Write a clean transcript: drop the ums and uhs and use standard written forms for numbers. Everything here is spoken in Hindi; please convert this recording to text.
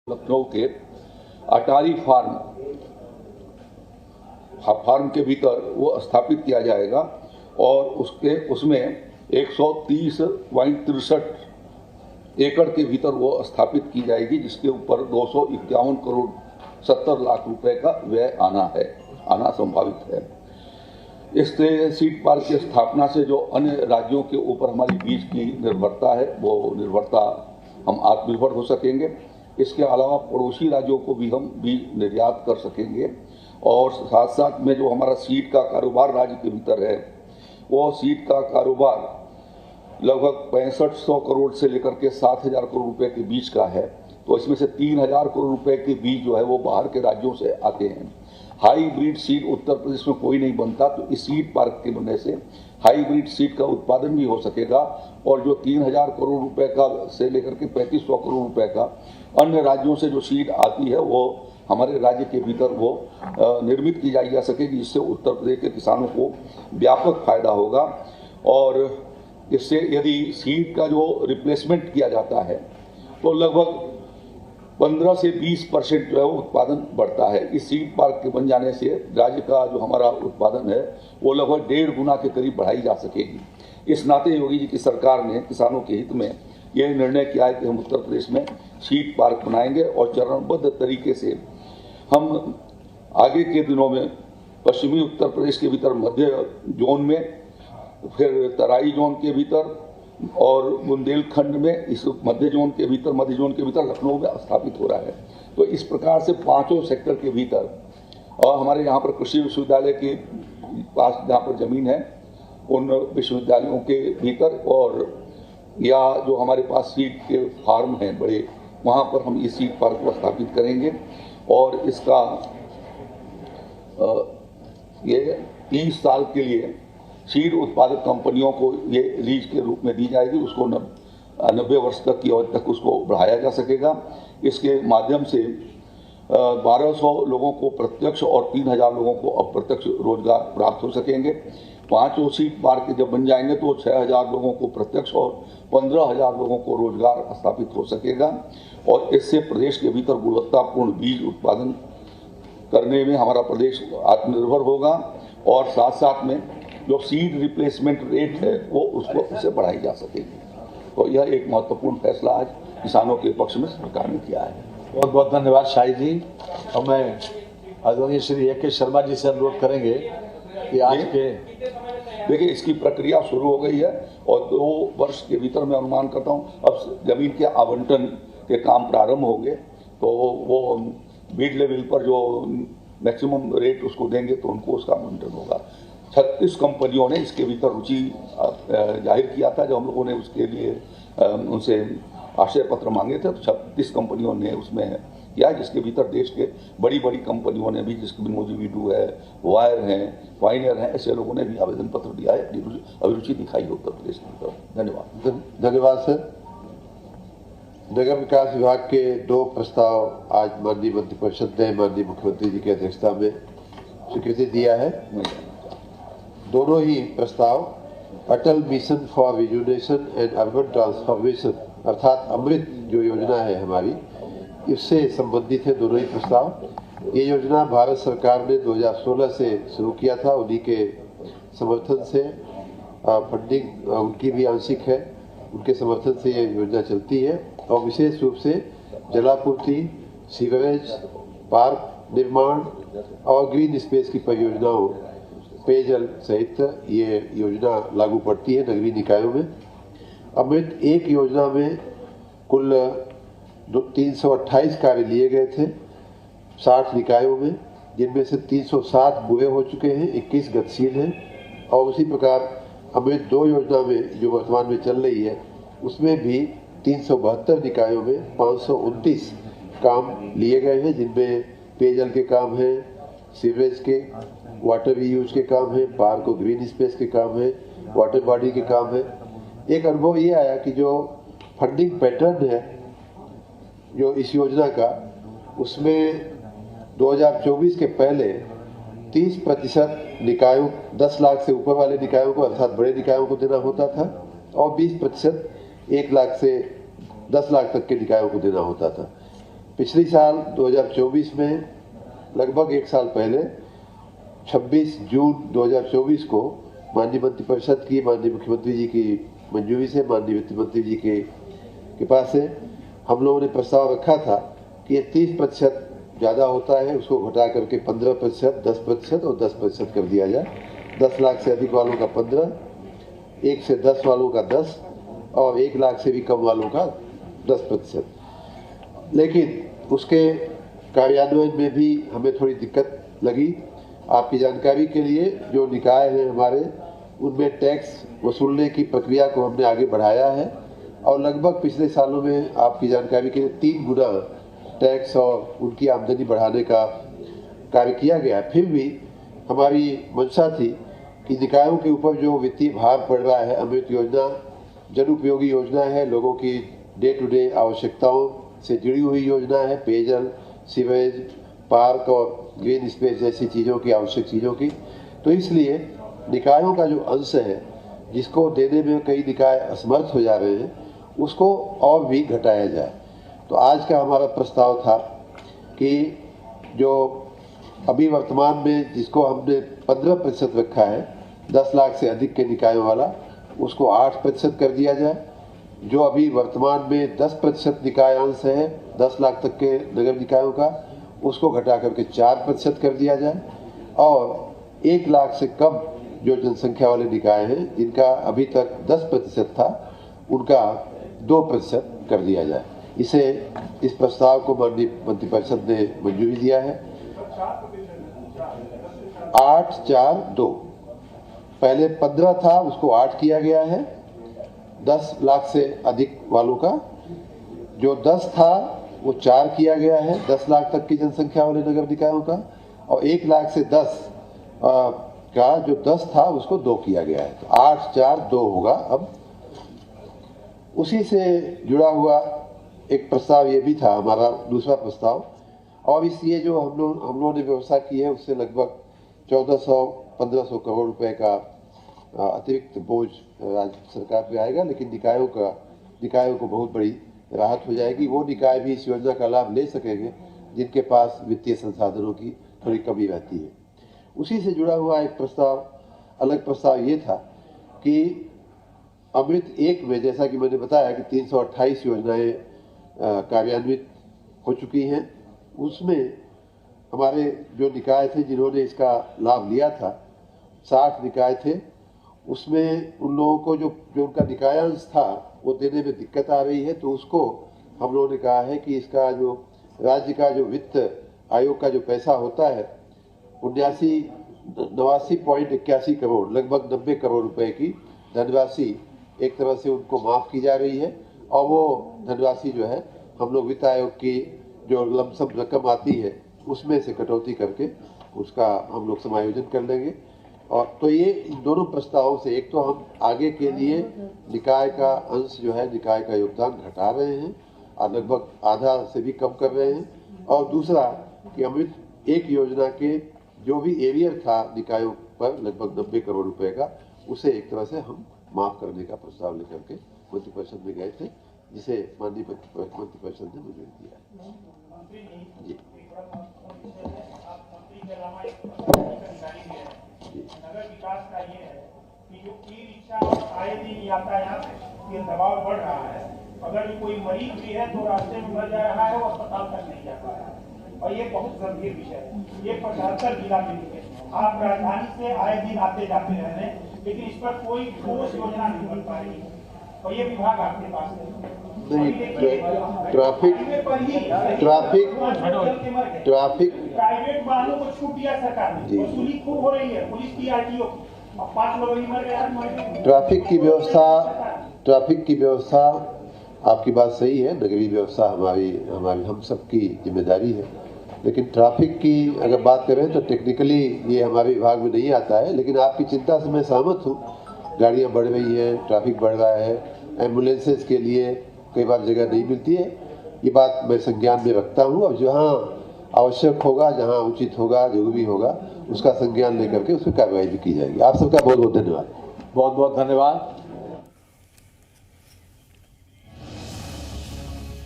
लखनऊ के अटारी फार्म के भीतर वो स्थापित किया जाएगा और उसमें 130.63 एकड़ के भीतर वो स्थापित की जाएगी, जिसके ऊपर 251 करोड़ 70 लाख रुपए का व्यय आना संभावित है। इससे सीड पार्क की स्थापना से जो अन्य राज्यों के ऊपर हमारी बीज की निर्भरता है, वो निर्भरता हम आत्मनिर्भर हो सकेंगे। इसके अलावा पड़ोसी राज्यों को भी हम बीज निर्यात कर सकेंगे और साथ साथ में जो हमारा सीड का कारोबार राज्य के भीतर है, वो सीड का कारोबार लगभग 6500 करोड़ से लेकर के 7000 करोड़ रुपए के बीच का है। तो इसमें से 3000 करोड़ रुपए के बीज जो है वो बाहर के राज्यों से आते हैं। हाईब्रिड सीड उत्तर प्रदेश में कोई नहीं बनता, तो इस सीड पार्क के बनने से हाईब्रिड सीड का उत्पादन भी हो सकेगा और जो 3000 करोड़ रुपए का से लेकर के 3500 करोड़ रुपए का अन्य राज्यों से जो सीड आती है, वो हमारे राज्य के भीतर वो निर्मित की जा सकेगी, जिससे उत्तर प्रदेश के किसानों को व्यापक फायदा होगा। और इससे यदि सीड का जो रिप्लेसमेंट किया जाता है तो लगभग 15 से 20% जो है वो उत्पादन बढ़ता है। इस सीड पार्क के बन जाने से राज्य का जो हमारा उत्पादन है वो लगभग 1.5 गुना के करीब बढ़ाई जा सकेगी। इस नाते योगी जी की सरकार ने किसानों के हित में यह निर्णय किया है कि हम उत्तर प्रदेश में सीड पार्क बनाएंगे और चरणबद्ध तरीके से हम आगे के दिनों में पश्चिमी उत्तर प्रदेश के भीतर मध्य जोन में, फिर तराई जोन के भीतर और बुंदेलखंड में, इस मध्य जोन के भीतर लखनऊ में स्थापित हो रहा है। तो इस प्रकार से पांचों सेक्टर के भीतर और हमारे यहाँ पर कृषि विश्वविद्यालय के पास जहाँ पर जमीन है, उन विश्वविद्यालयों के भीतर और या जो हमारे पास सीड के फार्म हैं बड़े, वहाँ पर हम इस सीड पार्क को स्थापित करेंगे और इसका ये 30 साल के लिए सीड उत्पादक कंपनियों को ये लीज के रूप में दी जाएगी। उसको 90 वर्ष तक की अवधि तक उसको बढ़ाया जा सकेगा। इसके माध्यम से 1200 लोगों को प्रत्यक्ष और 3000 लोगों को अप्रत्यक्ष रोजगार प्राप्त हो सकेंगे। 5 सीड पार्क जब बन जाएंगे तो 6000 लोगों को प्रत्यक्ष और 15000 लोगों को रोजगार स्थापित हो सकेगा और इससे प्रदेश के भीतर गुणवत्तापूर्ण बीज उत्पादन करने में हमारा प्रदेश आत्मनिर्भर होगा और साथ साथ में जो सीड रिप्लेसमेंट रेट है वो उससे बढ़ाई जा सकेगी। तो यह एक महत्वपूर्ण फैसला आज किसानों के पक्ष में सरकार ने किया है। बहुत बहुत धन्यवाद शाही जी। और मैं आदरणीय श्री A.K. शर्मा जी से अनुरोध करेंगे कि आज के देखिए, इसकी प्रक्रिया शुरू हो गई है और 2 वर्ष के भीतर मैं अनुमान करता हूँ अब जमीन के आवंटन के काम प्रारंभ होंगे। तो वो बीड लेवल पर जो मैक्सिमम रेट उसको देंगे तो उनको उसका आवंटन होगा। 36 कंपनियों ने इसके भीतर रुचि जाहिर किया था। जब हम लोगों ने उसके लिए उनसे आशय पत्र मांगे थे तो 36 कंपनियों ने उसमें किया, जिसके भीतर देश के बड़ी बड़ी कंपनियों ने भी, जिसके मोजीवीडू है, वायर हैं, पाइनियर हैं, ऐसे लोगों ने भी आवेदन पत्र दिया है, अपनी अभिरुचि दिखाई है उत्तर प्रदेश के भीतर। धन्यवाद सर। नगर विकास विभाग के 2 प्रस्ताव आज माननीय मंत्रिपरिषद ने माननीय मुख्यमंत्री जी की अध्यक्षता में स्वीकृति दिया है। दोनों ही प्रस्ताव Atal mission for rejuvenation and urban transformation अर्थात अमृत जो योजना है हमारी, इससे संबंधित है दोनों ही प्रस्ताव। ये योजना भारत सरकार ने 2016 से शुरू किया था। उन्हीं के समर्थन से फंडिंग उनकी भी आंशिक है, उनके समर्थन से ये योजना चलती है और विशेष रूप से जलापूर्ति, सीवरेज, पार्क निर्माण और ग्रीन स्पेस की परियोजनाओं, पेयजल सहित ये योजना लागू पड़ती है नगरीय निकायों में। अमृत एक योजना में कुल 328 कार्य लिए गए थे 60 निकायों में, जिनमें से 307 पूरे हो चुके हैं, 21 गतिशील हैं। और उसी प्रकार अमृत 2 योजना में जो वर्तमान में चल रही है, उसमें भी 372 निकायों में 529 काम लिए गए हैं, जिनमें पेयजल के काम हैं, सीवरेज के, वाटर रीयूज के काम है, पार्क और ग्रीन स्पेस के काम है, वाटर बॉडी के काम है। एक अनुभव ये आया कि जो फंडिंग पैटर्न है जो इस योजना का, उसमें 2024 के पहले 30% निकायों 10 लाख से ऊपर वाले निकायों को अर्थात बड़े निकायों को देना होता था और 20% 1 लाख से 10 लाख तक के निकायों को देना होता था। पिछली साल 2024 में लगभग एक साल पहले 26 जून 2024 को माननीय मंत्रिपरिषद की माननीय मुख्यमंत्री जी की मंजूरी से, माननीय वित्त मंत्री जी के पास से हम लोगों ने प्रस्ताव रखा था कि ये 30% ज़्यादा होता है, उसको घटा करके 15%, 10% और 10% कर दिया जाए। 10 लाख से अधिक वालों का 15, 1 से 10 वालों का 10 और 1 लाख से भी कम वालों का 10%। लेकिन उसके कार्यान्वयन में भी हमें थोड़ी दिक्कत लगी। आपकी जानकारी के लिए जो निकाय हैं हमारे, उनमें टैक्स वसूलने की प्रक्रिया को हमने आगे बढ़ाया है और लगभग पिछले सालों में आपकी जानकारी के लिए 3 गुना टैक्स और उनकी आमदनी बढ़ाने का कार्य किया गया है। फिर भी हमारी मंशा थी कि निकायों के ऊपर जो वित्तीय भार पड़ रहा है, अमृत योजना जनउपयोगी योजना है, लोगों की डे टू डे आवश्यकताओं से जुड़ी हुई योजना है, पेयजल, सीवेज, पार्क और ग्रीन स्पेस जैसी चीज़ों की, आवश्यक चीज़ों की। तो इसलिए निकायों का जो अंश है, जिसको देने में कई निकाय असमर्थ हो जा रहे हैं, उसको और भी घटाया जाए। तो आज का हमारा प्रस्ताव था कि जो अभी वर्तमान में जिसको हमने 15% रखा है, 10 लाख से अधिक के निकायों वाला, उसको 8% कर दिया जाए। जो अभी वर्तमान में 10% निकाय अंश है 10 लाख तक के नगर निकायों का, उसको घटा करके 4% कर दिया जाए। और 1 लाख से कम जो जनसंख्या वाले निकाय हैं, जिनका अभी तक 10% था, उनका 2% कर दिया जाए। इस प्रस्ताव को माननीय मंत्रिपरिषद ने मंजूरी दिया है। 8-4-2 पहले 15 था, उसको 8 किया गया है 10 लाख से अधिक वालों का। जो 10 था वो 4 किया गया है 10 लाख तक की जनसंख्या वाले नगर निकायों का। और 1 लाख से 10 का जो 10 था उसको 2 किया गया है। तो 8-4-2 होगा। अब उसी से जुड़ा हुआ एक प्रस्ताव ये भी था हमारा दूसरा प्रस्ताव। और इस ये जो हम लोगों ने व्यवस्था की है, उससे लगभग 1400-1500 करोड़ रुपए का अतिरिक्त बोझ राज्य सरकार पे आएगा। लेकिन निकायों को बहुत बड़ी राहत हो जाएगी। वो निकाय भी इस योजना का लाभ ले सकेंगे जिनके पास वित्तीय संसाधनों की थोड़ी कमी रहती है। उसी से जुड़ा हुआ एक अलग प्रस्ताव ये था कि अमृत 1 में, जैसा कि मैंने बताया कि 328 योजनाएं कार्यान्वित हो चुकी हैं, उसमें हमारे जो निकाय थे जिन्होंने इसका लाभ लिया था, 60 निकाय थे। उसमें उन लोगों को जो उनका निकायांश था वो देने में दिक्कत आ रही है। तो उसको हम लोगों ने कहा है कि इसका जो राज्य का जो वित्त आयोग का जो पैसा होता है 89.81 करोड़, लगभग 90 करोड़ रुपए की धनराशि एक तरह से उनको माफ़ की जा रही है। और वो धनराशि जो है हम लोग वित्त आयोग की जो लमसम रकम आती है उसमें से कटौती करके उसका हम लोग समायोजन कर लेंगे। और तो ये इन दोनों प्रस्तावों से, एक तो हम आगे के लिए निकाय का अंश जो है, निकाय का योगदान घटा रहे हैं और लगभग आधा से भी कम कर रहे हैं। और दूसरा कि अमृत 1 योजना के जो भी एरियर था निकायों पर लगभग 90 करोड़ रुपए का, उसे एक तरह से हम माफ़ करने का प्रस्ताव लेकर के मंत्रिपरिषद में गए थे, जिसे माननीय मंत्रिपरिषद ने मंजूरी दिया। जी नगर विकास का ये है कि जो ई रिक्शा आए दिन यातायात ये दबाव बढ़ रहा है। अगर कोई मरीज भी है तो रास्ते में मर जा रहा है, वो अस्पताल तक नहीं जा पा रहा है। और ये बहुत गंभीर विषय है। ये 75 जिला में है। आप राजधानी से आए दिन आते जाते रहने, लेकिन इस पर कोई ठोस योजना नहीं बन पा रही है। और ये विभाग आपके पास है नहीं। ट्रैफिक प्राइवेट वाहनों को छूट दिया सरकार ने, वसूली खूब हो रही है पुलिस की, आरटीओ की, और 5 लोग ही मर गए। ट्रैफिक की व्यवस्था आपकी बात सही है। नगरीय व्यवस्था हमारी हम सबकी जिम्मेदारी है। लेकिन ट्रैफिक की अगर बात करें तो टेक्निकली ये हमारे विभाग में नहीं आता है। लेकिन आपकी चिंता से मैं सहमत हूँ। गाड़ियाँ बढ़ रही हैं, ट्रैफिक बढ़ रहा है, एम्बुलेंसेज के लिए कई बार जगह नहीं मिलती है। ये बात मैं संज्ञान में रखता हूँ और जहाँ आवश्यक होगा, जहाँ उचित होगा, जो भी होगा, उसका संज्ञान लेकर के उस पर कार्रवाई भी की जाएगी। आप सबका बहुत बहुत धन्यवाद। बहुत बहुत धन्यवाद।